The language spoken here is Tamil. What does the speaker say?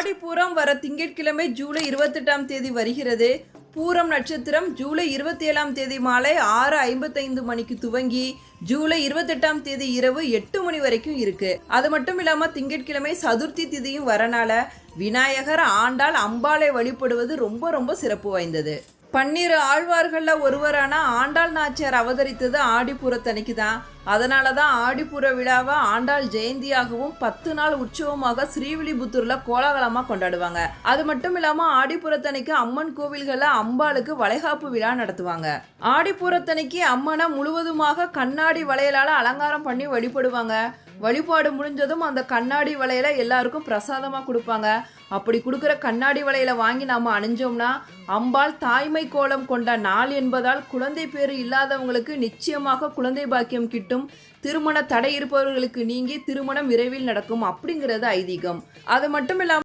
ஆடிப்பூரம் வர திங்கட்கிழமை ஜூலை 28ஆம் தேதி வருகிறது. பூரம் நட்சத்திரம் ஜூலை 27ஆம் தேதி மாலை 6:55 மணிக்கு துவங்கி ஜூலை 28ஆம் தேதி இரவு 8 மணி வரைக்கும் இருக்கு. அது மட்டும் இல்லாம திங்கட்கிழமை சதுர்த்தி திதியும் வரனால விநாயகர், ஆண்டாள், அம்பாளை வழிபடுவது ரொம்ப ரொம்ப சிறப்பு வாய்ந்தது. 12 ஆழ்வார்களில் ஒருவரான ஆண்டாள் நாச்சியார் அவதரித்தது ஆடிப்பூரத்தன்னைக்கு தான். அதனால தான் ஆடிப்பூர விழாவை ஆண்டாள் ஜெயந்தியாகவும் 10 நாள் உற்சவமாக ஸ்ரீவில்லிபுத்தூரில் கோலாகலமாக கொண்டாடுவாங்க. அது மட்டும் இல்லாமல் ஆடிப்பூரத்தன்னைக்கு அம்மன் கோவில்களில் அம்பாளுக்கு வளைகாப்பு விழா நடத்துவாங்க. ஆடிப்பூரத்தன்னைக்கு அம்மனை முழுவதுமாக கண்ணாடி வளையலால் அலங்காரம் பண்ணி வழிபடுவாங்க. வழிபாடு முடிஞ்சதும் அந்த கண்ணாடி வளையலை எல்லாருக்கும் பிரசாதமாக கொடுப்பாங்க. அப்படி கொடுக்குற கண்ணாடி வளையலை வாங்கி நாம் அணிஞ்சோம்னா அம்பாள் தாய்மை கோலம் கொண்ட நாள் என்பதால் குழந்தை பேறு இல்லாதவங்களுக்கு நிச்சயமாக குழந்தை பாக்கியம் கிட்டும். திருமண தடை இருப்பவர்களுக்கு நீங்கி திருமணம் விரைவில் நடக்கும் அப்படிங்கிறது ஐதீகம். அது மட்டும் இல்லாமல்